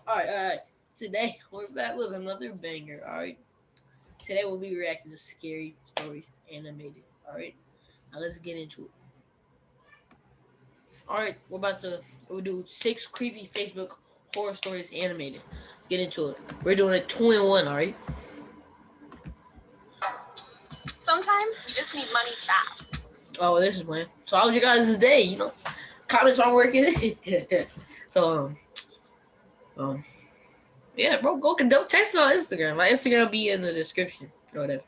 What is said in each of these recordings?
Alright. Today we're back with another banger, alright? Today we'll be reacting to scary stories animated, alright? Now let's get into it. Alright, we'll do 6 creepy Facebook horror stories animated. Let's get into it. We're doing it 2 in 1, alright? Sometimes you just need money fast. Oh, this is when. So how was your guys' day? Comments aren't working. so yeah, bro, don't text me on Instagram. My Instagram will be in the description or whatever.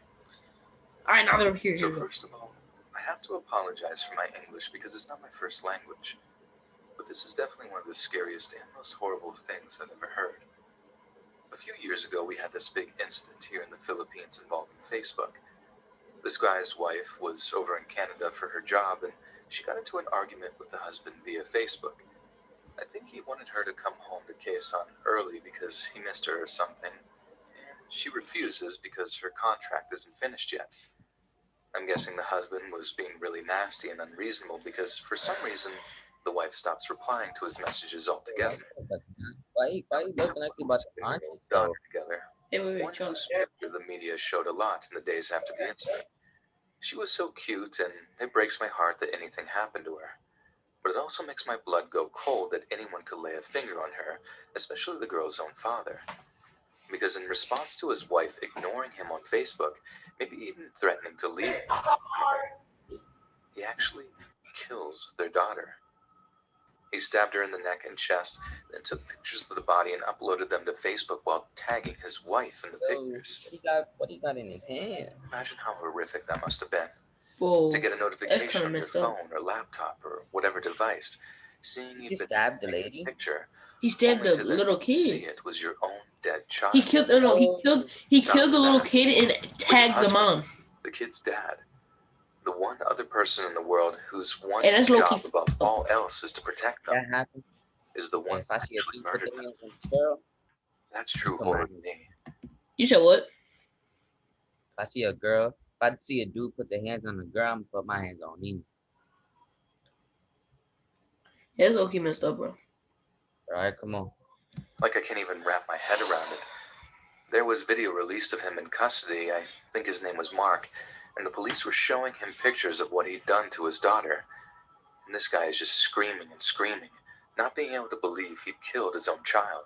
All right, now that we're here. So first of all, I have to apologize for my English because it's not my first language. But this is definitely one of the scariest and most horrible things I've ever heard. A few years ago, we had this big incident here in the Philippines involving Facebook. This guy's wife was over in Canada for her job, and she got into an argument with the husband via Facebook. I think he wanted her to come home to Quezon early because he missed her or something. And she refuses because her contract isn't finished yet. I'm guessing the husband was being really nasty and unreasonable because for some reason the wife stops replying to his messages altogether. Why you looking like you about to punch yourself? Together. One whose picture the media showed a lot in the days after the incident. She was so cute, and it breaks my heart that anything happened to her. But it also makes my blood go cold that anyone could lay a finger on her, especially the girl's own father. Because in response to his wife ignoring him on Facebook, maybe even threatening to leave him, he actually kills their daughter. He stabbed her in the neck and chest, then took pictures of the body and uploaded them to Facebook while tagging his wife in the pictures. What he got in his hand? Imagine how horrific that must have been. Whoa, To get a notification on your messed up. phone or laptop or whatever device, seeing He stabbed the lady. Picture, he stabbed the only to then little see kid. it was your own dead child. He killed the little kid and tagged the mom. The kid's dad. The one other person in the world whose one And that's job above all else is to protect them. That happened. Is the one If I see a who dude put murdered their them. hands on the girl, That's true Come horror on. to me. You said what? if I see a dude put their hands on a girl, I'm gonna put my hands on him. Yeah, it's okay messed up, bro. Alright, come on. Like I can't even wrap my head around it. There was video released of him in custody. I think his name was Mark. And the police were showing him pictures of what he'd done to his daughter. And this guy is just screaming and screaming, not being able to believe he'd killed his own child.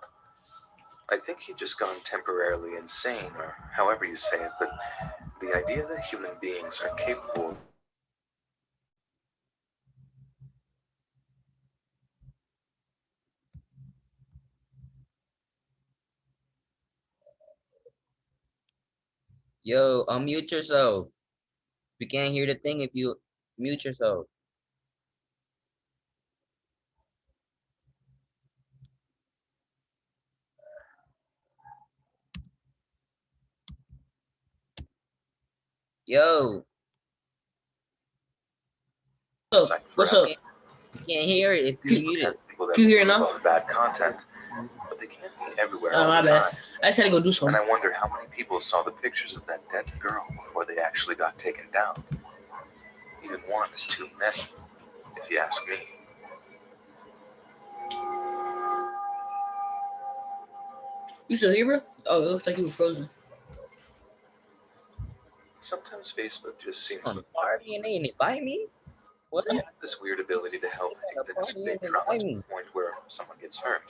I think he'd just gone temporarily insane, or however you say it, but the idea that human beings are capable. Yo, unmute yourself. We can't hear the thing if you mute yourself. Yo, What's up? you can't hear it if you mute it. Can you hear it now? Bad content, but they can't be everywhere Oh, all my the bad. time. I just had to go do And something. I wonder how many people saw the pictures of that dead girl before they actually got taken down. Even one is too many, if you ask me. You still here, bro? Oh, it looks like you were frozen. Sometimes Facebook just seems On the party and they didn't invite me? What? they have this weird ability to help things big trauma to the point where someone gets hurt.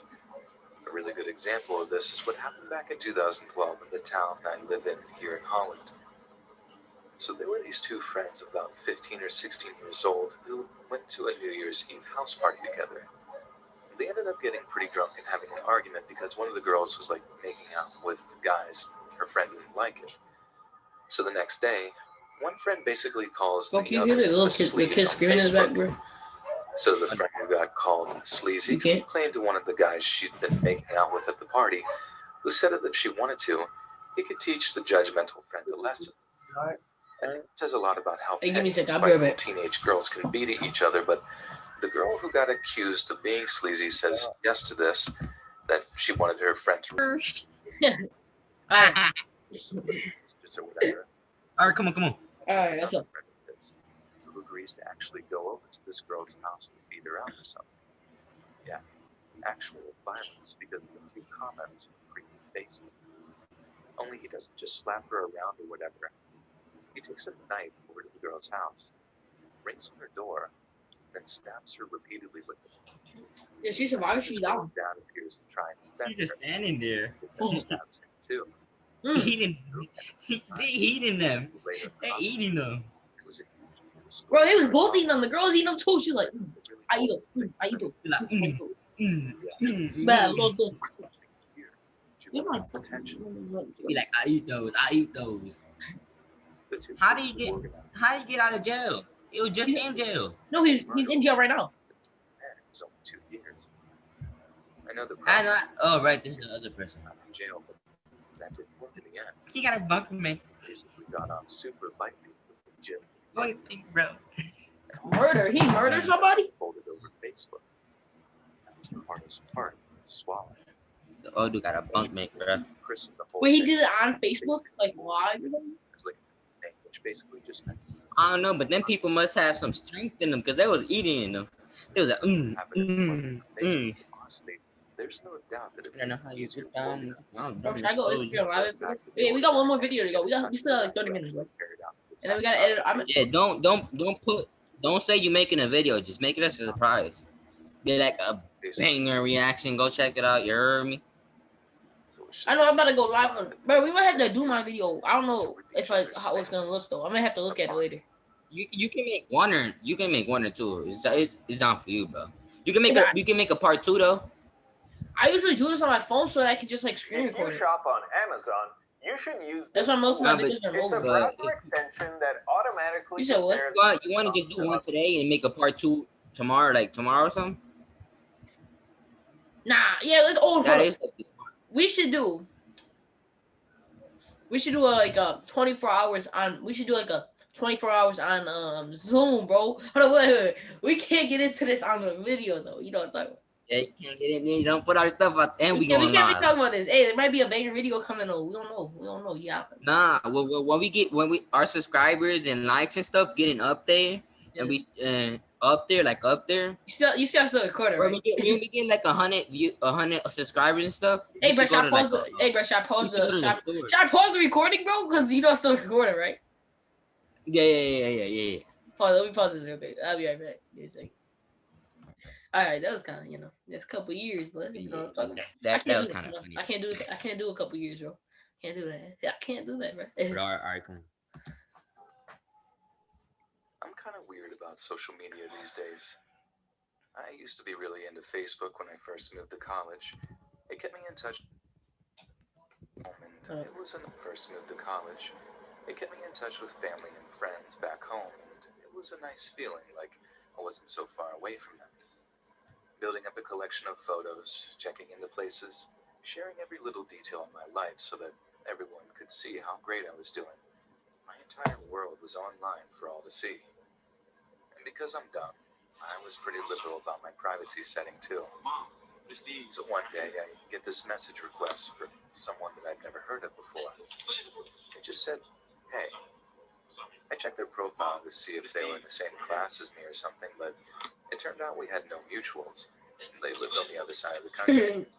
A really good example of this is what happened back in 2012 in the town I live in here in Holland. So there were these two friends, about 15 or 16 years old, who went to a New Year's Eve house party together. They ended up getting pretty drunk and having an argument because one of the girls was making out with guys. Her friend didn't like it. So the next day, one friend basically calls Bro, the can you other hear the little a kid sleaze on screaming in the back, Facebook. bro? So the friend who got called sleazy You can't? complained to one of the guys she'd been making out with at the party, who said that if she wanted to, he could teach the judgmental friend a lesson. I think it says a lot about how Hey, give me a petty, second. I'll be right spiteful back. teenage girls can be to each other, but the girl who got accused of being sleazy says yes to this, that she wanted her friend to Alright, or whatever. Alright, come on. alright, what's up? Who agrees to actually go over to this girl's house and beat her up or something. Yeah, actual violence because of a few comments on creepy Facebook. Only he doesn't just slap her around or whatever. He takes a knife over to the girl's house, rings on her door, then stabs her repeatedly with it. Yeah, she survived. She died. Dad appears to try and She's defend just her, standing there. but then stabs him too. Eating, they eating them. Later, They eating them. it was a huge Bro, they was both eating them. The girls eating them too. She like, I eat them. I eat them. Like, Bad little. She wanted attention. Be like, I eat those. I eat those. The two How do you kids get? organized How you get out of jail? He was just in jail. No, he's in jail right now. and it was only 2 years. I know the I problem know. Oh, right. This is the other person. is not in jail, but that didn't work in the end. He got a bunker man. Basically got off super lightly with the Jim Boy, bro. Murder. He murdered somebody. folded over Facebook. That was the hardest part to swallow. The old dude got a bunk mate, bro. Chris and the whole Wait, he thing did it on Facebook, like live or something. was like a thing, which basically just meant I don't know, but then people must have some strength in them because they was eating them. They was like, Facebook. Honestly, there's no doubt that if I don't know how you get down. Bro, should I go Instagram live after this? Wait, we got one more video to go. We still have like 30 minutes, bro. And then we gotta edit. Yeah, don't say you making a video. Just make it as a surprise. Be like a banger reaction. Go check it out. You heard me? I know I'm about to go live on, bro. We might have to do my video. I don't know if how it's gonna look though. I might have to look at it later. You can make one or two. It's on for you, bro. You can make a part 2 though. I usually do this on my phone so that I can just like screen If record you it. shop on Amazon, you should use That's this why most of my No, but videos are It's a mobile. But browser extension that automatically You said what? compares You want to just do one today and make a part 2 tomorrow, like tomorrow or something? Nah, yeah, let's. Oh, That hold on. is smart. We should do. We should do like a 24 hours on. We should do like a 24 hours on Zoom, bro. Hold on, wait. We can't get into this on the video though. You know what I'm talking about. Yeah, you can't get in there. You don't put our stuff out, and we We going can't be live. talking about this. Hey, there might be a banger video coming on. We don't know. Yeah. Nah, when we our subscribers and likes and stuff getting up there, and we up there. You still recording, When right? we get like 100 subscribers and stuff. Hey, we bro, should go should I to, pause like, the? Hey, bro, should I pause we should go to the? the Should store. I pause the recording, bro? Because you know I'm still recording, right? Yeah. Pause. Let me pause this real quick. I'll be right back. Give me a second. All right, that was kind of that's a couple years, but you know what I'm talking. That was do kind of that. funny. I can't do a couple years, bro. Can't do that. I can't do that, bro. But all right, come on. I'm kind of weird about social media these days. I used to be really into Facebook when I first moved to college. It kept me in touch. And it was when I first moved to college. It kept me in touch with family and friends back home, and it was a nice feeling, like I wasn't so far away from them. Building up a collection of photos, checking into places, sharing every little detail of my life so that everyone could see how great I was doing. My entire world was online for all to see. And because I'm dumb, I was pretty liberal about my privacy setting too. So one day I get this message request from someone that I'd never heard of before. It just said, "Hey." I checked their profile to see if they were in the same class as me or something, but it turned out we had no mutuals. They lived on the other side of the country.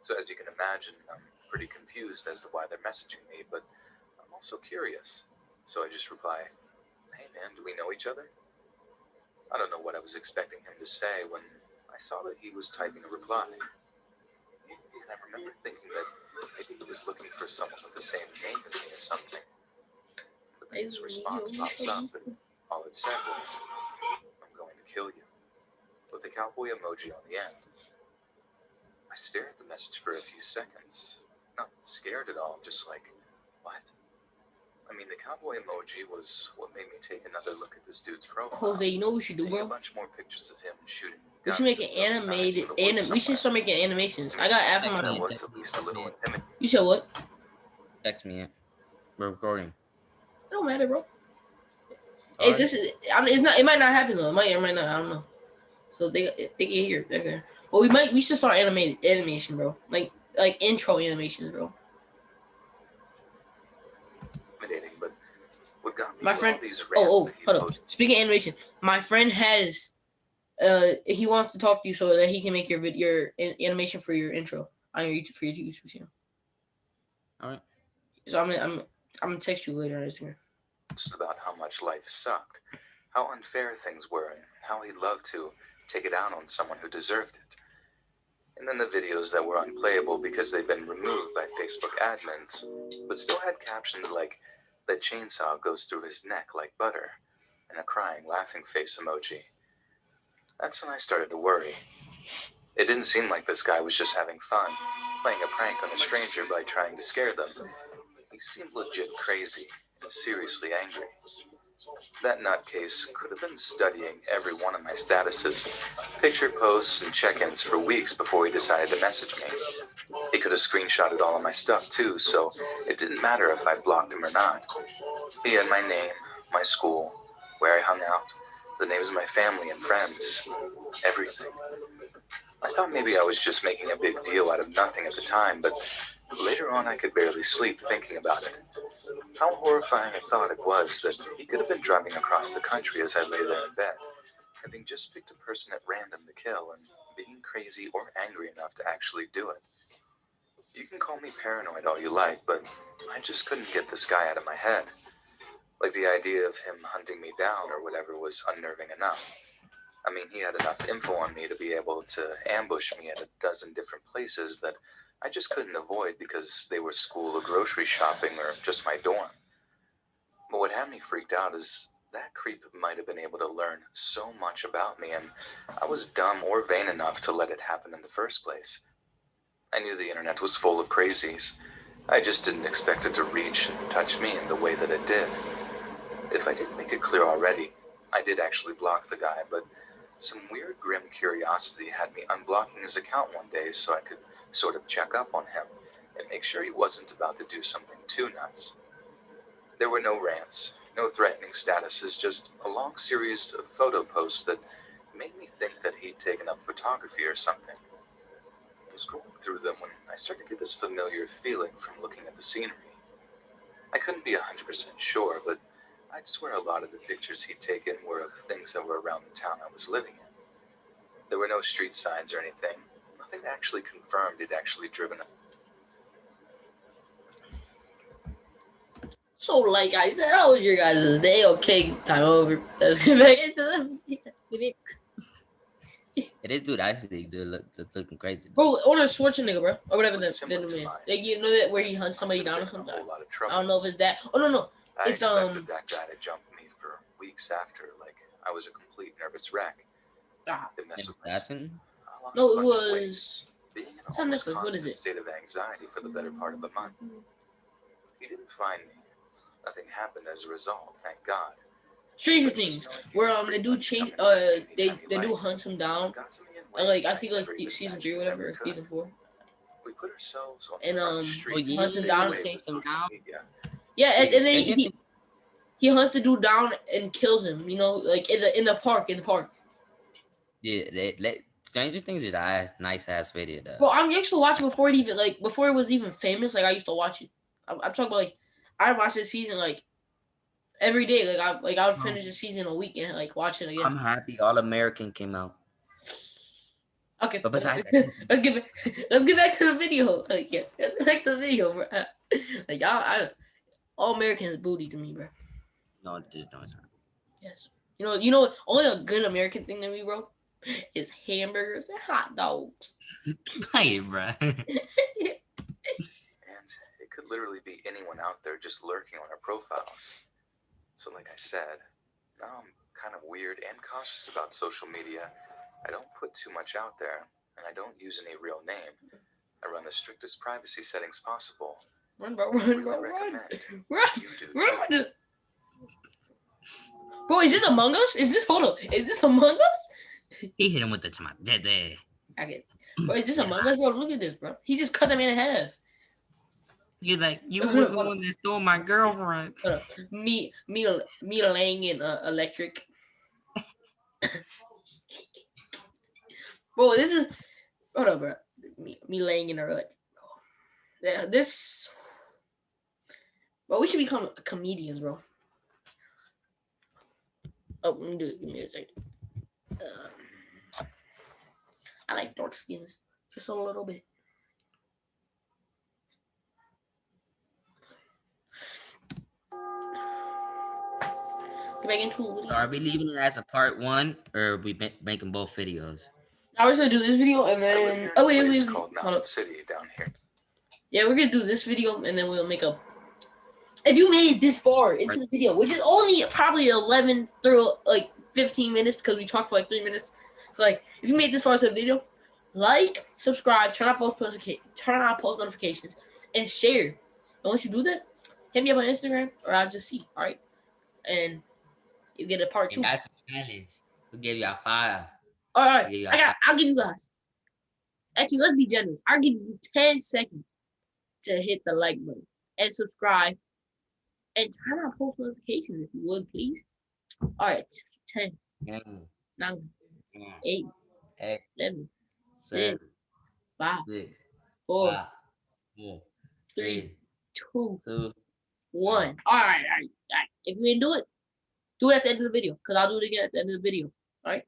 So as you can imagine, I'm pretty confused as to why they're messaging me, but I'm also curious. So I just reply, "Hey man, do we know each other?" I don't know what I was expecting him to say when I saw that he was typing a reply. And I remember thinking that maybe he was looking for someone with the same name as me or something. But then his response pops up, and all it said was, "I'm going to kill you," with the cowboy emoji on the end. I stared at the message for a few seconds, not scared at all, just like, what? I mean, the cowboy emoji was what made me take another look at this dude's profile. Jose, you know what we should do, Seeing a bro? bunch more pictures of him shooting. We should make an animated. We should start making animations. I got app on my That phone. was at least a little intimidating. You said what? Text me it. We're recording. It don't matter, bro. Hey, this is. I mean, it's not. It might not happen though. It might not. I don't know. So they can hear. Okay. Well, we should start animation, bro. Like intro animations, bro. But what got me My were friend. all these rants Oh, that he hold on. posted. Speaking of animation, my friend has He wants to talk to you so that he can make your animation for your intro on your YouTube channel. All right. So I'm gonna text you later on Instagram. About how much life sucked, how unfair things were, and how he'd love to take it out on someone who deserved it. And then the videos that were unplayable because they'd been removed by Facebook admins, but still had captions like, "That chainsaw goes through his neck like butter," and a crying, laughing face emoji. That's when I started to worry. It didn't seem like this guy was just having fun, playing a prank on a stranger by trying to scare them. He seemed legit crazy and seriously angry. That nutcase could have been studying every one of my statuses, picture posts, and check-ins for weeks before he decided to message me. He could have screenshotted all of my stuff too, so it didn't matter if I blocked him or not. He had my name, my school, where I hung out, the names of my family and friends, everything. I thought maybe I was just making a big deal out of nothing at the time, but later on I could barely sleep thinking about it. How horrifying a thought it was that he could have been driving across the country as I lay there in bed, having just picked a person at random to kill and being crazy or angry enough to actually do it. You can call me paranoid all you like, but I just couldn't get this guy out of my head. Like the idea of him hunting me down or whatever was unnerving enough. I mean, he had enough info on me to be able to ambush me at a dozen different places that I just couldn't avoid because they were school or grocery shopping or just my dorm. But what had me freaked out is that creep might have been able to learn so much about me, and I was dumb or vain enough to let it happen in the first place. I knew the internet was full of crazies. I just didn't expect it to reach and touch me in the way that it did. If I didn't make it clear already, I did actually block the guy, but some weird grim curiosity had me unblocking his account one day so I could sort of check up on him and make sure he wasn't about to do something too nuts. There were no rants, no threatening statuses, just a long series of photo posts that made me think that he'd taken up photography or something. I was scrolling through them when I started to get this familiar feeling from looking at the scenery. I couldn't be 100% sure, but I'd swear a lot of the pictures he'd taken were of things that were around the town I was living in. There were no street signs or anything. Nothing that actually confirmed he'd actually driven up. So, like I said, how was your guys' day? Okay, time over. Let's get back into them. This dude actually looking crazy. Bro, Arnold Schwarzenegger, bro, or whatever the name is. Like, you know that where he hunts somebody down or something. I don't know if it's that. Oh no, it's I expected that guy to jump me for weeks after, like I was a complete nervous wreck. It messed with my no, it was. being in It's an on almost Netflix. What is constant it? state of anxiety for the better part of a month. He didn't find me. Nothing happened as a result, thank God. Stranger Things, where the dude chase, they do hunts him down, and like I think like season 3 or whatever, or season 4. We put ourselves on And the street hunts him down. Chase him down. Yeah, and then he hunts the dude down and kills him. You know, like in the park. Yeah, Stranger Things is a nice ass video though. Bro, I used to watch it before it was even famous. Like I used to watch it. I'm talking about like I watched the season like every day. Like I would finish the season a week and like watch it again. I'm happy All American came out. Okay, but besides let's get back to the video. Like, yeah, let's get back to the video, bro. Like All Americans booty to me, bro. No, just no, it's not. Yes, you know, only a good American thing to me, bro, is hamburgers and hot dogs. Hey, bro. And it could literally be anyone out there just lurking on our profiles. So like I said, now I'm kind of weird and cautious about social media. I don't put too much out there, and I don't use any real name. I run the strictest privacy settings possible. Run, bro, run. Bro, is this Among Us? Hold up. Is this Among Us? He hit him with the tomato. I get it. Bro, is this Among Us, bro? Look at this, bro. He just cut them in half. He's like, you was the one that stole my girlfriend. Me laying in electric. Bro, this is hold up, bro. Me laying in electric. This, bro, we should become comedians, bro. Oh, let me do it. Give me a second. I like dark skins just a little bit. Get back into it. So are we leaving it as a part 1, or are we making both videos? I was gonna do this video and then wait. Called Hold up. City down here. Yeah, we're gonna do this video and then we'll make a. If you made it this far into the video, which is only probably 11 through like 15 minutes because we talked for like 3 minutes. So like, if you made this far into the video, like, subscribe, turn on post notifications, and share. And once you do that, hit me up on Instagram or I'll just see. All right, and you get a part 2. And that's a challenge. We'll give y'all 5. All right, I'll give you guys. Actually, let's be generous. I'll give you 10 seconds to hit the like button and subscribe. And turn on post notifications if you would, please. All right, 10, 9, 8, 11, 6, 5, 4, 3, 2, 1. All right. If you didn't do it at the end of the video, because I'll do it again at the end of the video. All right.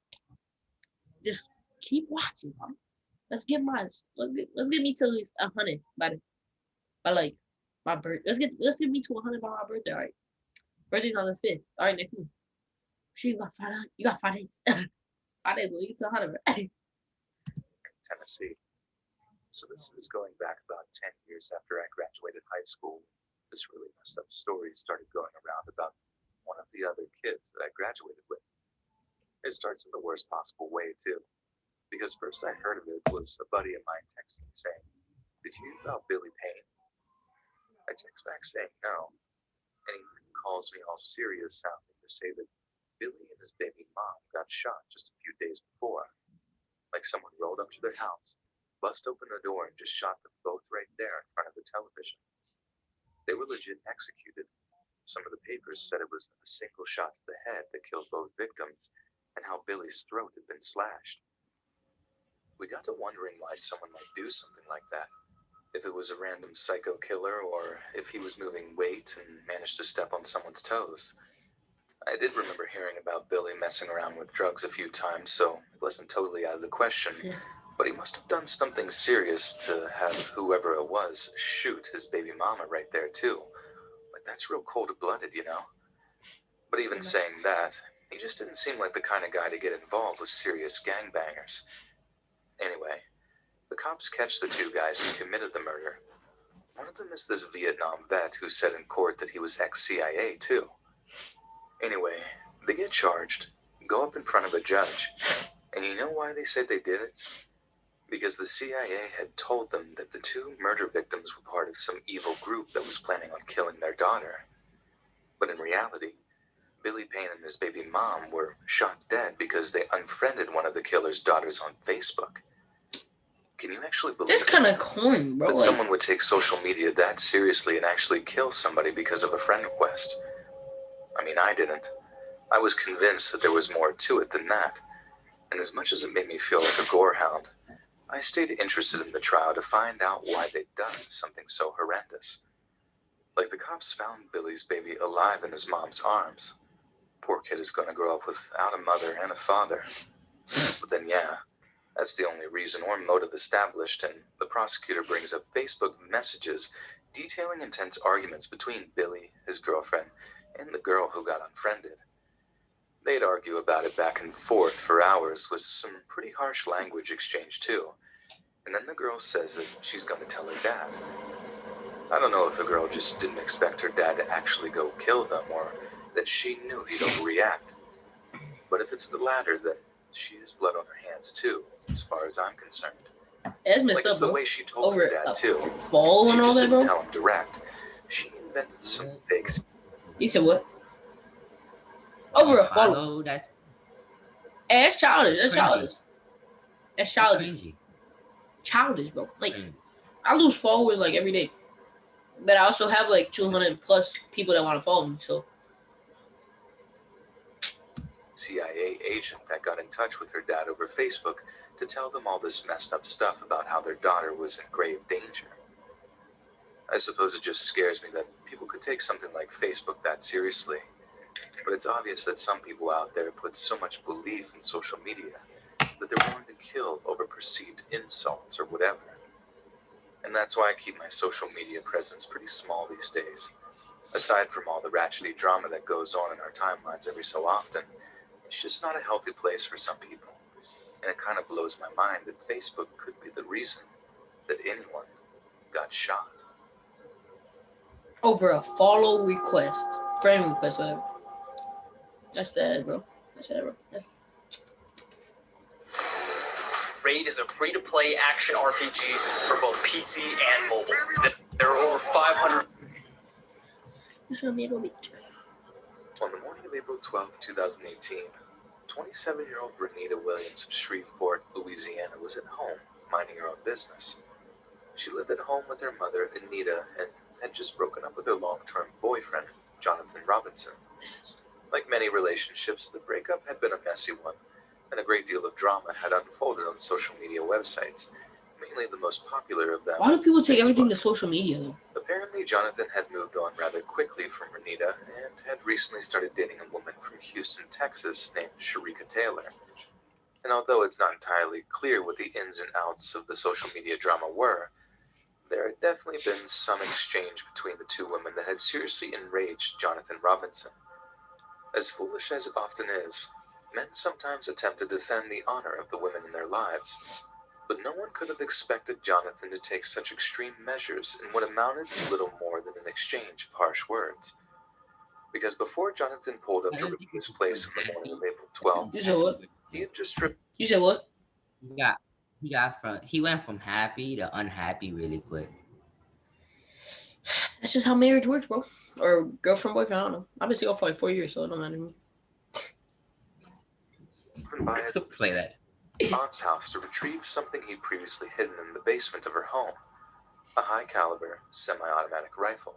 Just keep watching. Bro. Let's get me to at least 100 by like my birthday. Let's get me to 100 by my birthday. All right. Birthday's on the 5th. All right, next week. Sure, you got 5 days. You got 5 days. 5 days. We'll get to 100. Tennessee. So this is going back about 10 years after I graduated high school. This really messed up story started going around about one of the other kids that I graduated with. It starts in the worst possible way too. Because first I heard of it was a buddy of mine texting me saying, "Did you hear about Billy Payne?" I text back saying no, and he calls me all serious sounding to say that Billy and his baby mom got shot just a few days before. Like someone rolled up to their house, bust open the door, and just shot them both right there in front of the television. They were legit executed. Some of the papers said it was a single shot to the head that killed both victims, and how Billy's throat had been slashed. We got to wondering why someone might do something like that. If it was a random psycho killer, or if he was moving weight and managed to step on someone's toes. I did remember hearing about Billy messing around with drugs a few times, so it wasn't totally out of the question. Yeah. But he must have done something serious to have whoever it was shoot his baby mama right there too. Like, that's real cold-blooded, you know? But even saying that, he just didn't seem like the kind of guy to get involved with serious gangbangers. Anyway, the cops catch the 2 guys who committed the murder. One of them is this Vietnam vet who said in court that he was ex-CIA too. Anyway, they get charged, go up in front of a judge, and you know why they said they did it? Because the CIA had told them that the 2 murder victims were part of some evil group that was planning on killing their daughter. But in reality, Billy Payne and his baby mom were shot dead because they unfriended one of the killer's daughters on Facebook. Can you actually believe that's kind of corny, bro? That someone would take social media that seriously and actually kill somebody because of a friend request? I mean, I didn't. I was convinced that there was more to it than that. And as much as it made me feel like a gorehound, I stayed interested in the trial to find out why they'd done something so horrendous. Like, the cops found Billy's baby alive in his mom's arms. Poor kid is going to grow up without a mother and a father. But then, yeah, that's the only reason or motive established, and the prosecutor brings up Facebook messages detailing intense arguments between Billy, his girlfriend, and the girl who got unfriended. They'd argue about it back and forth for hours with some pretty harsh language exchange too. And then the girl says that she's going to tell her dad. I don't know if the girl just didn't expect her dad to actually go kill them, or that she knew he'd overreact. But if it's the latter, then she has blood on her hands too, as far as I'm concerned. It's messed up, the bro. way she told her dad too. Fall and all that, bro. She just didn't tell him direct. She invented some fakes. You said what? Over a follow. That's childish. That's childish. That's childish. Childish, bro. Like, I lose followers like every day, but I also have like 200 plus people that want to follow me. So, CIA agent that got in touch with her dad over Facebook to tell them all this messed up stuff about how their daughter was in grave danger. I suppose it just scares me that people could take something like Facebook that seriously. But it's obvious that some people out there put so much belief in social media that they're willing to kill over perceived insults or whatever. And that's why I keep my social media presence pretty small these days. Aside from all the ratchety drama that goes on in our timelines every so often, it's just not a healthy place for some people. And it kind of blows my mind that Facebook could be the reason that anyone got shot. Over a follow request, friend request, whatever. That's sad, bro. That's sad, bro. Raid is a free-to-play action RPG for both PC and mobile. There are over 500. It's gonna be a little bit. On the morning of April 12, 2018, 27-year-old Renita Williams of Shreveport, Louisiana, was at home minding her own business. She lived at home with her mother, Anita, and had just broken up with her long-term boyfriend, Jonathan Robinson. Like many relationships, the breakup had been a messy one, and a great deal of drama had unfolded on social media websites, mainly the most popular of them. Why do people take everything to social media, though? Apparently, Jonathan had moved on rather quickly from Renita and had recently started dating a woman from Houston, Texas named Sharika Taylor. And although it's not entirely clear what the ins and outs of the social media drama were, there had definitely been some exchange between the two women that had seriously enraged Jonathan Robinson. As foolish as it often is, men sometimes attempt to defend the honor of the women in their lives, but no one could have expected Jonathan to take such extreme measures in what amounted to little more than an exchange of harsh words. Because before Jonathan pulled up to Renita's place on the morning of April 12th, You said what? he had just stripped. You said what? He went from happy to unhappy really quick. That's just how marriage works, bro. Or girlfriend, boyfriend, I don't know. I've been single for like 4 years, so it don't matter to me. Play that. Aunt's house to retrieve something he'd previously hidden in the basement of her home, a high-caliber, semi-automatic rifle.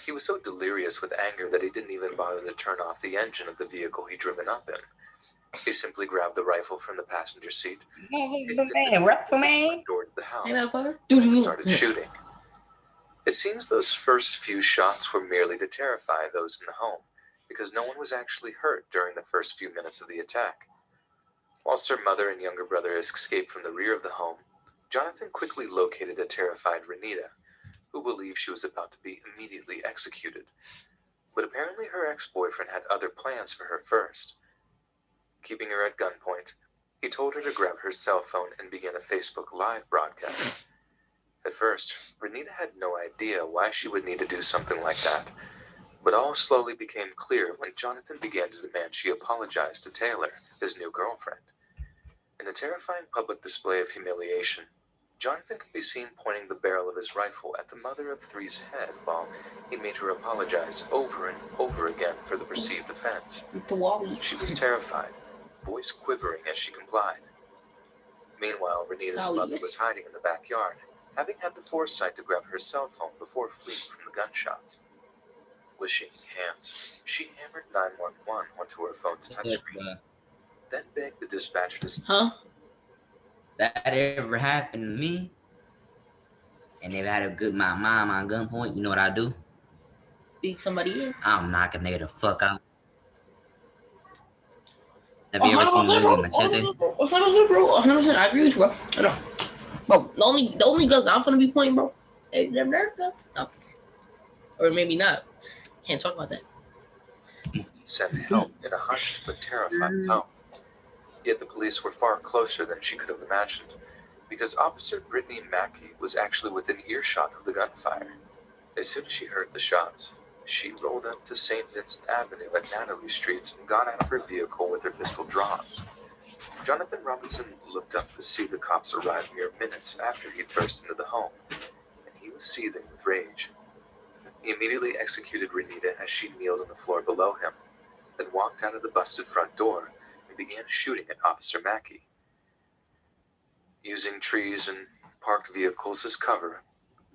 He was so delirious with anger that he didn't even bother to turn off the engine of the vehicle he'd driven up in. He simply grabbed the rifle from the passenger seat, toward the house, and started shooting. It seems those first few shots were merely to terrify those in the home, because no one was actually hurt during the first few minutes of the attack. Whilst her mother and younger brother escaped from the rear of the home, Jonathan quickly located a terrified Renita, who believed she was about to be immediately executed. But apparently her ex-boyfriend had other plans for her first. Keeping her at gunpoint, he told her to grab her cell phone and begin a Facebook Live broadcast. At first, Renita had no idea why she would need to do something like that, but all slowly became clear when Jonathan began to demand she apologize to Taylor, his new girlfriend. In a terrifying public display of humiliation, Jonathan could be seen pointing the barrel of his rifle at the mother of three's head while he made her apologize over and over again for the perceived offense. She was terrified, voice quivering as she complied. Meanwhile, Renita's mother was hiding in the backyard, having had the foresight to grab her cell phone before fleeing from the gunshots. With shaking hands, she hammered 911 onto her phone's touchscreen, then begged the dispatcher to... Huh? That ever happened to me? And if I had my mom on gunpoint, you know what I do? Beat somebody in? I'm knocking nigga the fuck out. Have you ever seen the movie Machete? 100%, bro. 100%. I agree with you, bro. I know. Bro, the only guns I'm gonna be pointing, bro, hey, them Nerf guns. No. Or maybe not. Can't talk about that. Sent help in a hushed but terrified tone. Yet the police were far closer than she could have imagined, because Officer Brittany Mackey was actually within earshot of the gunfire. As soon as she heard the shots, she rolled up to St. Vincent Avenue at Natalie Street and got out of her vehicle with her pistol drawn. Jonathan Robinson looked up to see the cops arrive mere minutes after he burst into the home, and he was seething with rage. He immediately executed Renita as she kneeled on the floor below him, then walked out of the busted front door and began shooting at Officer Mackey. Using trees and parked vehicles as cover,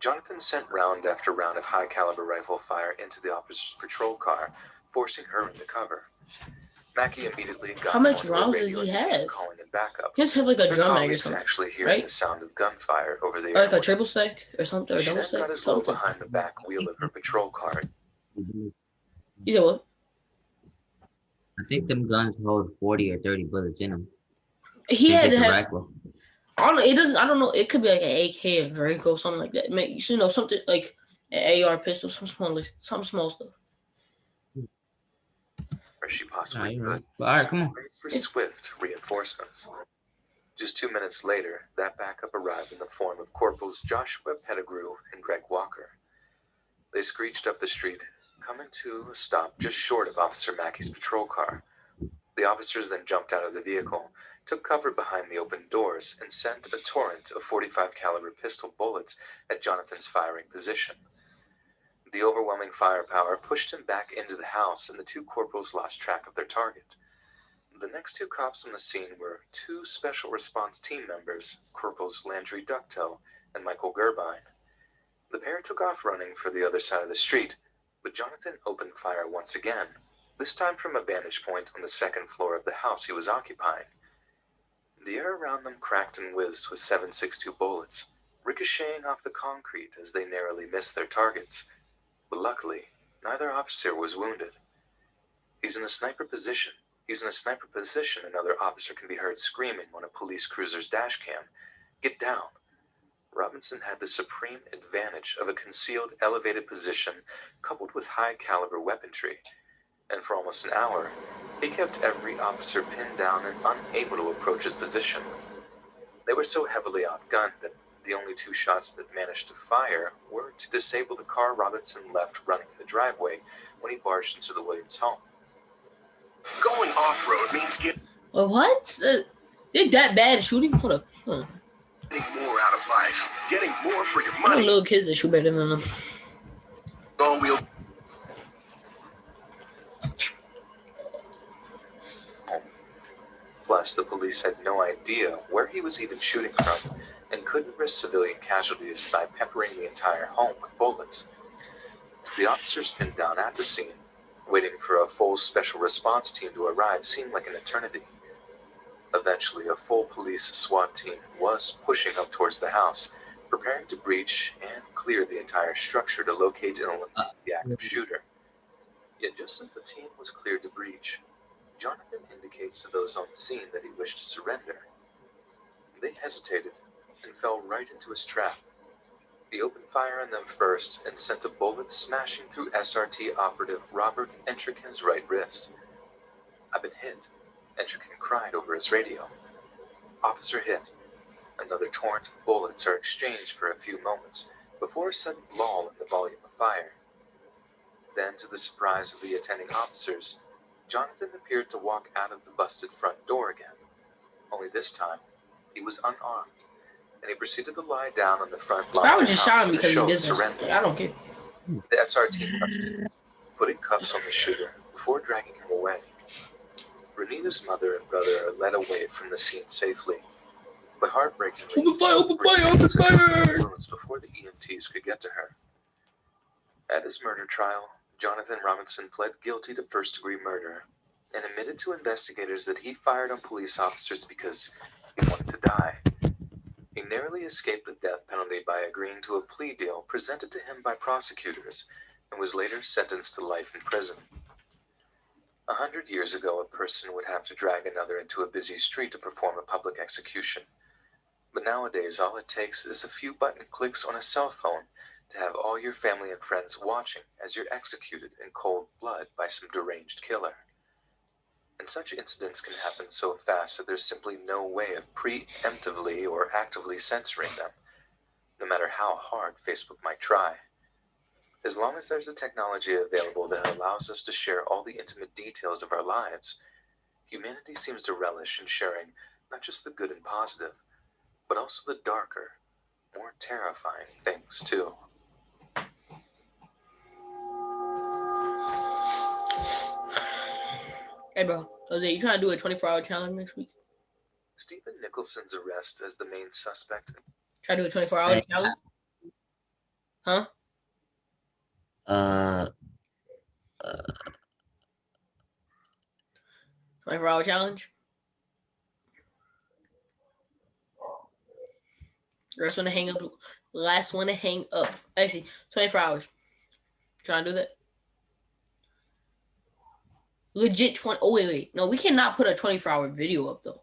Jonathan sent round after round of high-caliber rifle fire into the officer's patrol car, forcing her into cover. Mackey immediately got... How much rounds does he have? Calling in backup. He has to have like a drum mag or something, actually hearing right? The sound of gunfire over the or like a triple stack or something, or double She stack. got his load behind the back wheel of her patrol car. You said what? I think them guns hold 40 or 30 bullets in them. He had to have. directly. I don't know. It doesn't. I don't know. It could be like an AK or Draco, something like that. You should know something like an AR pistol, some small stuff. Where she possibly You're could. right. But, all right, come on. Wait for swift reinforcements. Just 2 minutes later, that backup arrived in the form of Corporals Joshua Pettigrew and Greg Walker. They screeched up the street, coming to a stop just short of Officer Mackey's patrol car. The officers then jumped out of the vehicle, took cover behind the open doors, and sent a torrent of .45 caliber pistol bullets at Jonathan's firing position. The overwhelming firepower pushed him back into the house, and the two corporals lost track of their target. The next two cops on the scene were two special response team members, Corporals Landry Ducto and Michael Gerbine. The pair took off running for the other side of the street, but Jonathan opened fire once again, this time from a vantage point on the second floor of the house he was occupying. The air around them cracked and whizzed with .7.62 bullets, ricocheting off the concrete as they narrowly missed their targets. But luckily, neither officer was wounded. He's in a sniper position, another officer can be heard screaming on a police cruiser's dash cam. Get down. Robinson had the supreme advantage of a concealed, elevated position coupled with high-caliber weaponry, and for almost an hour, he kept every officer pinned down and unable to approach his position. They were so heavily outgunned that the only two shots that managed to fire were to disable the car Robinson left running in the driveway when he barged into the Williams home. Going off-road means getting What? They're that bad at shooting? Hold up. more out of life, getting more for your I know money. little kids that shoot better than them. All-wheel. Plus, the police had no idea where he was even shooting from and couldn't risk civilian casualties by peppering the entire home with bullets. The officers pinned down at the scene, waiting for a full special response team to arrive seemed like an eternity. Eventually, a full police SWAT team was pushing up towards the house, preparing to breach and clear the entire structure to locate and eliminate the active shooter. Yet just as the team was cleared to breach, Jonathan indicates to those on the scene that he wished to surrender. They hesitated and fell right into his trap. He opened fire on them first and sent a bullet smashing through SRT operative Robert Entrikin's right wrist. "I've been hit," Entrikin cried over his radio. "Officer hit." Another torrent of bullets are exchanged for a few moments before a sudden lull in the volume of fire. Then, to the surprise of the attending officers, Jonathan appeared to walk out of the busted front door again. Only this time, he was unarmed, and he proceeded to lie down on the front lawn. I would just shot him to because he show did surrender. this. I don't care. The SRT rushed in, putting cuffs on the shooter before dragging him away. Renita's mother and brother are led away from the scene safely, but heartbreakingly, Open fire! wounds before the EMTs could get to her. At his murder trial, Jonathan Robinson pled guilty to first-degree murder and admitted to investigators that he fired on police officers because he wanted to die. He narrowly escaped the death penalty by agreeing to a plea deal presented to him by prosecutors and was later sentenced to life in prison. 100 years ago, a person would have to drag another into a busy street to perform a public execution. But nowadays, all it takes is a few button clicks on a cell phone to have all your family and friends watching as you're executed in cold blood by some deranged killer. And such incidents can happen so fast that there's simply no way of preemptively or actively censoring them, no matter how hard Facebook might try. As long as there's a technology available that allows us to share all the intimate details of our lives, humanity seems to relish in sharing not just the good and positive, but also the darker, more terrifying things too. Hey, bro. Jose, you trying to do a 24-hour challenge next week? Stephen Nicholson's arrest as the main suspect. Try to do a 24-hour challenge? Huh? 24-hour challenge? Last one to hang up. Actually, 24 hours. Trying to do that? Legit 20. Oh, wait. No, we cannot put a 24-hour video up, though.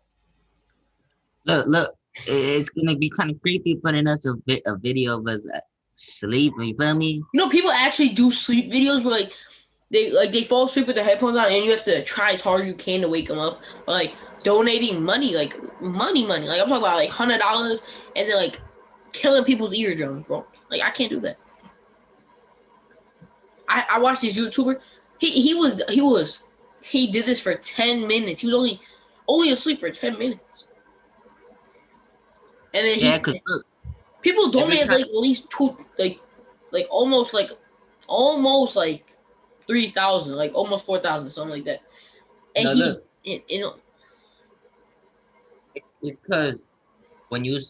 Look. It's gonna be kind of creepy putting us a video of us sleep. You feel me? You know, people actually do sleep videos where they fall asleep with their headphones on, and you have to try as hard as you can to wake them up. Or, like donating money, like money. Like I'm talking about like $100, and then like killing people's eardrums, bro. Like I can't do that. I watched this YouTuber. He did this for 10 minutes. He was only asleep for 10 minutes. And then Yeah, cause look, people every donate time, like at least almost 3,000, like almost 4,000, something like that. And no, look, it's cause when you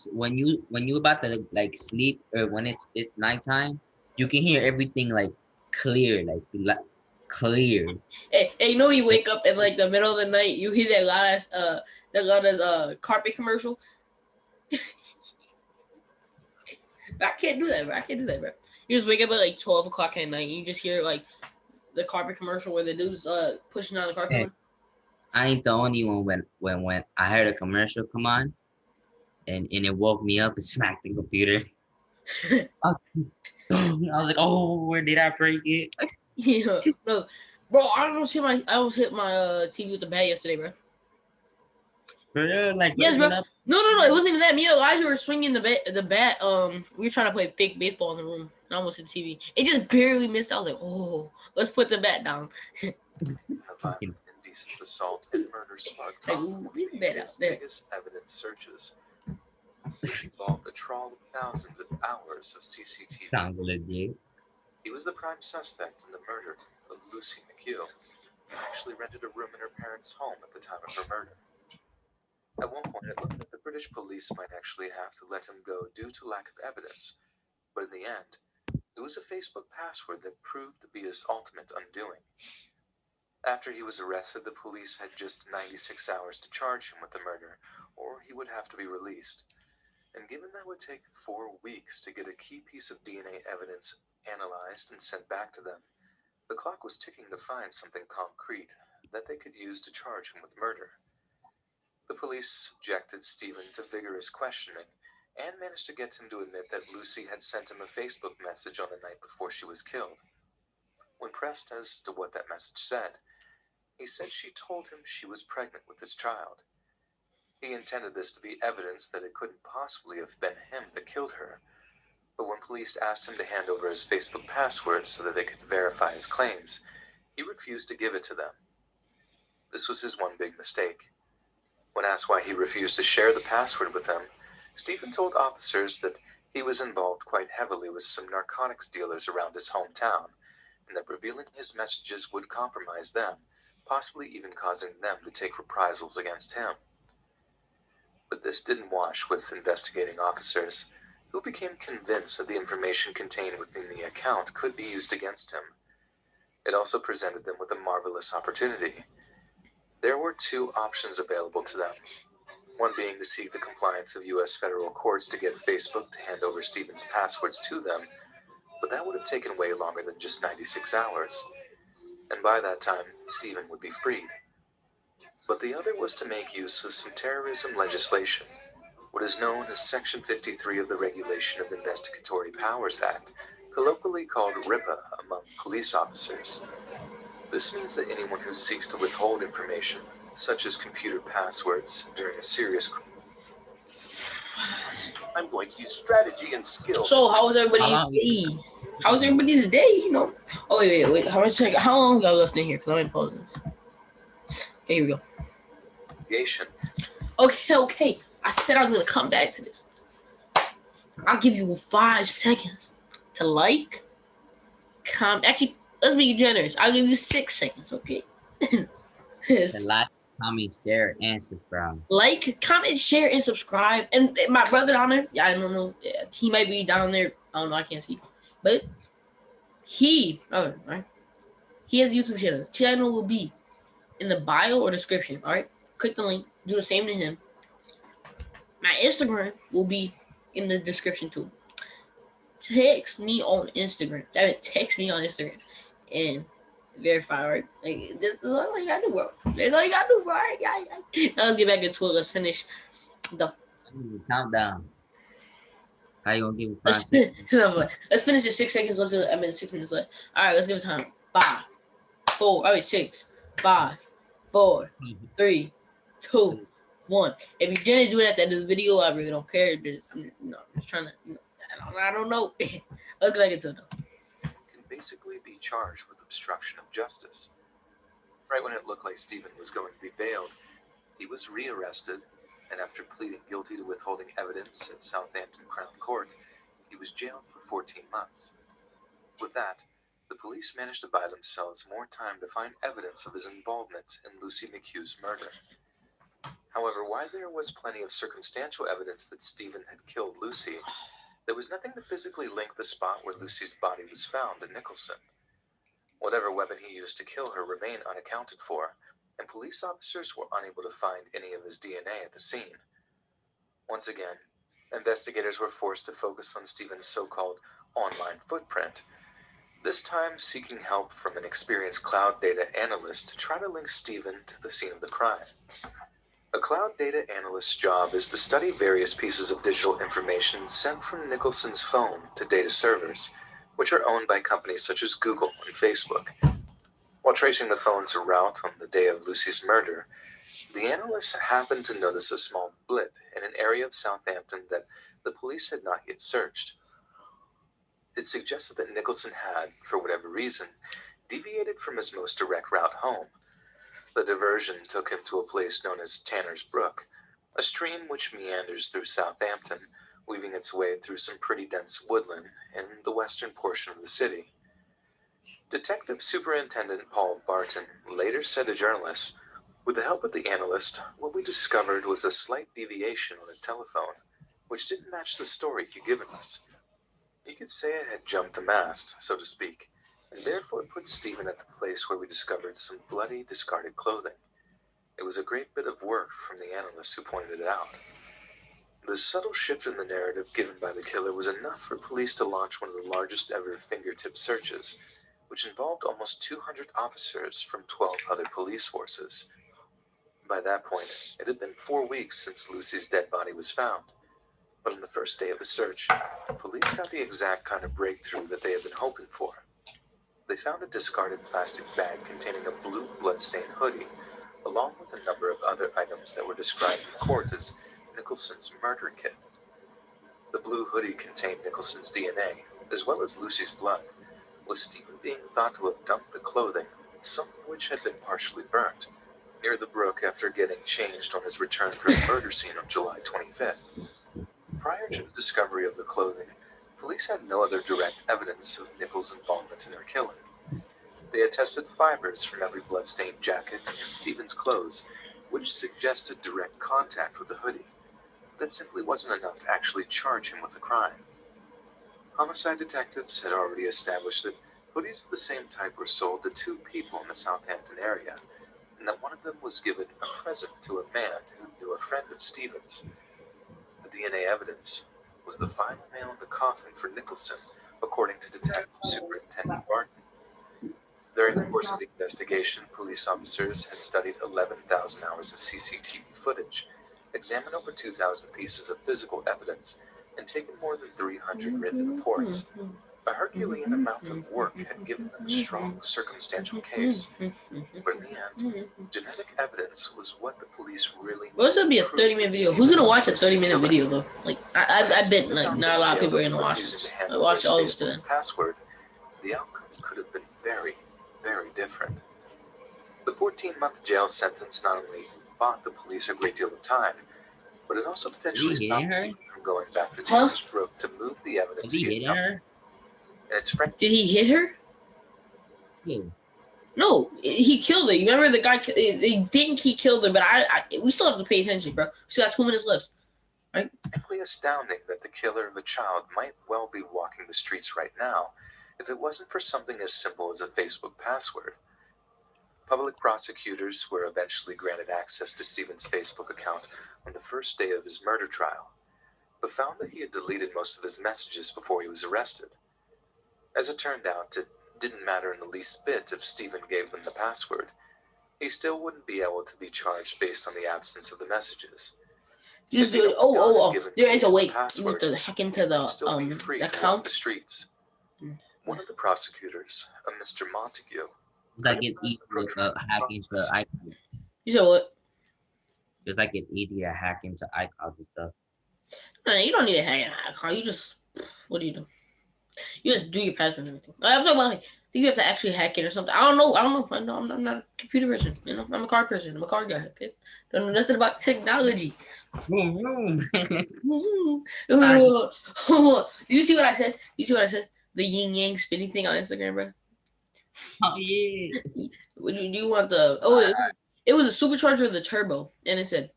about to like sleep or when it's nighttime, you can hear everything like clear, clear. hey, you know, you wake up in like the middle of the night, you hear that carpet commercial. I can't do that, bro. You just wake up at like 12 o'clock at night, and you just hear like the carpet commercial where the dude's pushing on the carpet. Hey, I ain't the only one when I heard a commercial come on and it woke me up and smacked the computer. I was like, oh, where did I break it? Yeah, no, bro. I almost hit my TV with the bat yesterday, bro. For real, like Yes, bro. breaking up. No. It wasn't even that. Me and Elijah were swinging the bat. We were trying to play fake baseball in the room. I almost hit the TV. It just barely missed. I was like, oh, let's put the bat down. Violent, indecent assault and murder sparked Like, off ooh, one of leave the bat out PBS's there. biggest evidence searches, which involved a trawl of thousands of hours of CCTV. Sounds legit. He was the prime suspect in the murder of Lucy McHugh, who actually rented a room in her parents' home at the time of her murder. At one point, it looked like the British police might actually have to let him go due to lack of evidence, but in the end, it was a Facebook password that proved to be his ultimate undoing. After he was arrested, the police had just 96 hours to charge him with the murder, or he would have to be released. And given that would take 4 weeks to get a key piece of DNA evidence analyzed and sent back to them, the clock was ticking to find something concrete that they could use to charge him with murder. The police subjected Stephen to vigorous questioning and managed to get him to admit that Lucy had sent him a Facebook message on the night before she was killed. When pressed as to what that message said, he said she told him she was pregnant with his child. He intended this to be evidence that it couldn't possibly have been him that killed her, but when police asked him to hand over his Facebook password so that they could verify his claims, he refused to give it to them. This was his one big mistake. When asked why he refused to share the password with them, Stephen told officers that he was involved quite heavily with some narcotics dealers around his hometown, and that revealing his messages would compromise them, possibly even causing them to take reprisals against him. But this didn't wash with investigating officers, who became convinced that the information contained within the account could be used against him. It also presented them with a marvelous opportunity. There were 2 options available to them, one being to seek the compliance of U.S. federal courts to get Facebook to hand over Stephen's passwords to them, but that would have taken way longer than just 96 hours, and by that time, Stephen would be freed. But the other was to make use of some terrorism legislation, what is known as Section 53 of the Regulation of Investigatory Powers Act, colloquially called RIPA among police officers. This means that anyone who seeks to withhold information, such as computer passwords, during a serious crime. I'm going to use strategy and skill. So, how was everybody's day? How was everybody's day? You know. Oh wait. How long we got left in here? Cause I'm gonna pause this. Okay, here we go. Okay. I said I was gonna come back to this. I'll give you 5 seconds to like, comment. Actually, let's be generous. I'll give you 6 seconds. Okay. Like, comment, share, and subscribe. Like, comment, share, and subscribe. And my brother down there, I don't know. He might be down there. I don't know. I can't see. But he has a YouTube channel. The channel will be in the bio or description. All right. Click the link. Do the same to him. My Instagram will be in the description too. Text me on Instagram. Text me on Instagram and verify, right? Like, this is all you gotta do, bro. That's all you gotta do, bro. All right, now let's get back into it. Let's finish the Countdown. How you gonna give it 5 Let's seconds? let's finish it. 6 seconds left. I mean, 6 minutes left. All right, let's give it time. 5, 4. All right, 6, 5, 4, 3, 2, 1. If you didn't do it at the end of the video, I really don't care. I'm just trying to. I don't know. Look like it's a no. Can basically be charged with obstruction of justice. Right when it looked like Stephen was going to be bailed, he was rearrested, and after pleading guilty to withholding evidence at Southampton Crown Court, he was jailed for 14 months. With that, the police managed to buy themselves more time to find evidence of his involvement in Lucy McHugh's murder. However, while there was plenty of circumstantial evidence that Stephen had killed Lucy, there was nothing to physically link the spot where Lucy's body was found in Nicholson. Whatever weapon he used to kill her remained unaccounted for, and police officers were unable to find any of his DNA at the scene. Once again, investigators were forced to focus on Stephen's so-called online footprint, this time seeking help from an experienced cloud data analyst to try to link Stephen to the scene of the crime. A cloud data analyst's job is to study various pieces of digital information sent from Nicholson's phone to data servers, which are owned by companies such as Google and Facebook. While tracing the phone's route on the day of Lucy's murder, the analyst happened to notice a small blip in an area of Southampton that the police had not yet searched. It suggested that Nicholson had, for whatever reason, deviated from his most direct route home. The diversion took him to a place known as Tanner's Brook, a stream which meanders through Southampton, weaving its way through some pretty dense woodland in the western portion of the city. Detective Superintendent Paul Barton later said to journalists, "With the help of the analyst, what we discovered was a slight deviation on his telephone, which didn't match the story he'd given us. You could say it had jumped the mast, so to speak, and therefore put Stephen at the place where we discovered some bloody, discarded clothing. It was a great bit of work from the analyst who pointed it out." The subtle shift in the narrative given by the killer was enough for police to launch one of the largest ever fingertip searches, which involved almost 200 officers from 12 other police forces. By that point, it had been 4 weeks since Lucy's dead body was found. But on the first day of the search, police got the exact kind of breakthrough that they had been hoping for. They found a discarded plastic bag containing a blue blood-stained hoodie, along with a number of other items that were described in court as Nicholson's murder kit. The blue hoodie contained Nicholson's DNA, as well as Lucy's blood, with Stephen being thought to have dumped the clothing, some of which had been partially burnt, near the brook after getting changed on his return from the murder scene on July 25th. Prior to the discovery of the clothing, police had no other direct evidence of Nichols' involvement in her killing. They had tested fibers from every blood-stained jacket and Stephen's clothes, which suggested direct contact with the hoodie. That simply wasn't enough to actually charge him with a crime. Homicide detectives had already established that hoodies of the same type were sold to 2 people in the Southampton area, and that one of them was given a present to a man who knew a friend of Stephen's. The DNA evidence was the final nail in the coffin for Nicholson, according to Detective Superintendent Barton. During the course of the investigation, police officers had studied 11,000 hours of CCTV footage, examined over 2,000 pieces of physical evidence, and taken more than 300 written reports. A Herculean amount of work had given them a strong circumstantial case, but in the end, genetic evidence was what the police really needed. Well, this would be a 30-minute video. Who's gonna watch a 30-minute video though? Like, I bet like not a lot of people are gonna watch this. I watch all of it today. Password, the outcome could have been very, very different. The 14-month jail sentence not only bought the police a great deal of time, but it also potentially stopped Stephen from going back to Tanner's Brook to move the evidence he had her? Did he hit her? Yeah. No, he killed her. You remember the guy? They think he killed her, but we still have to pay attention, bro. We still got 2 minutes left, right? Simply astounding that the killer of a child might well be walking the streets right now, if it wasn't for something as simple as a Facebook password. Public prosecutors were eventually granted access to Stephen's Facebook account on the first day of his murder trial, but found that he had deleted most of his messages before he was arrested. As it turned out, it didn't matter in the least bit if Stephen gave them the password. He still wouldn't be able to be charged based on the absence of the messages. Just If do the it. Oh. given There is a keys way. and You password, have to hack into you the would still be free to walk account. the streets. Mm. One of the prosecutors, a Mr. Montague, It's like it's easy to hack into iCloud. You said what? It's like it's easy to hack into iCloud and stuff. Man, you don't need to hack an account. You just what do? You just do your password and everything. I'm talking about like, I think you have to actually hack it or something. I don't know. I'm not a computer person. You know, I'm a car person. I'm a car guy. Okay, don't know nothing about technology. Boom, You see what I said? You see what I said? The yin yang spinning thing on Instagram, bro. Oh yeah. Would you do you want the? It was a supercharger of the turbo, and it said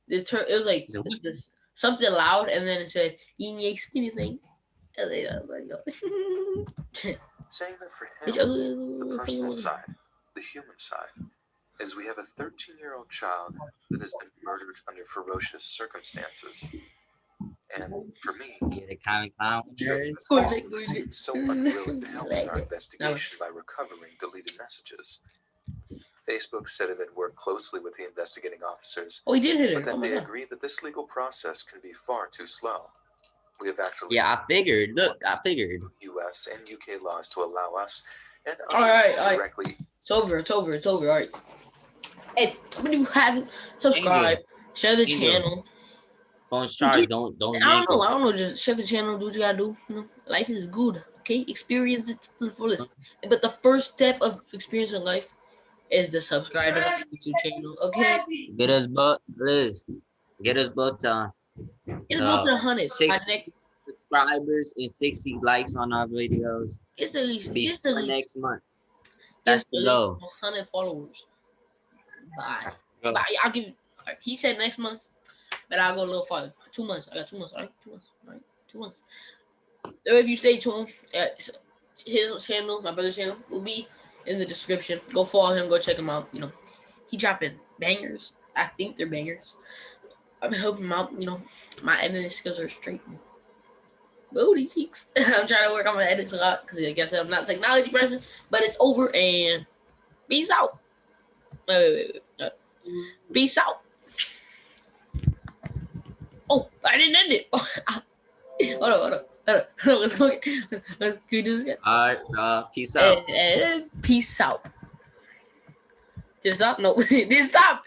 this. It was like this something loud, and then it said yin yang spinning thing. saying that for him, the personal side, the human side, is we have a 13-year-old child that has been murdered under ferocious circumstances. And for me, The comic the police seemed so unwilling to help with our investigation by recovering deleted messages. Facebook said it had worked closely with the investigating officers, Oh, he did hit her. but that Oh my they god. agreed that this legal process can be far too slow. We have actually I figured. Look, I figured. U.S. and UK laws to allow us and All right. directly. It's over. All right. Hey, when you haven't subscribe, share the channel. Phone's charged. Don't I don't know. Just share the channel. Do what you gotta do. You know, life is good. Okay, experience it to the fullest. But the first step of experiencing life is to subscribe to my YouTube channel. Okay. Get us both. Liz. Get us both to It's both to 100. 60 subscribers and 60 likes on our videos. It's at least. Before next month. That's That's the goal. 100 followers. Bye. I'll give. He said next month, but I'll go a little farther. 2 months. I got 2 months. All right, 2 months. All right, 2 months. If you stay tuned, his channel, my brother's channel, will be in the description. Go follow him. Go check him out. You know, he dropping bangers. I think they're bangers. I'm helping him out. You know, my editing skills are straight. Booty cheeks. I'm trying to work on my edits a lot because I guess I'm not a technology person. But it's over and peace out. Wait. Peace out. Oh, I didn't end it. Hold on. Let's go. Can we do this again? Alright, peace out. Peace out. Did it stop? No, it didn't stop.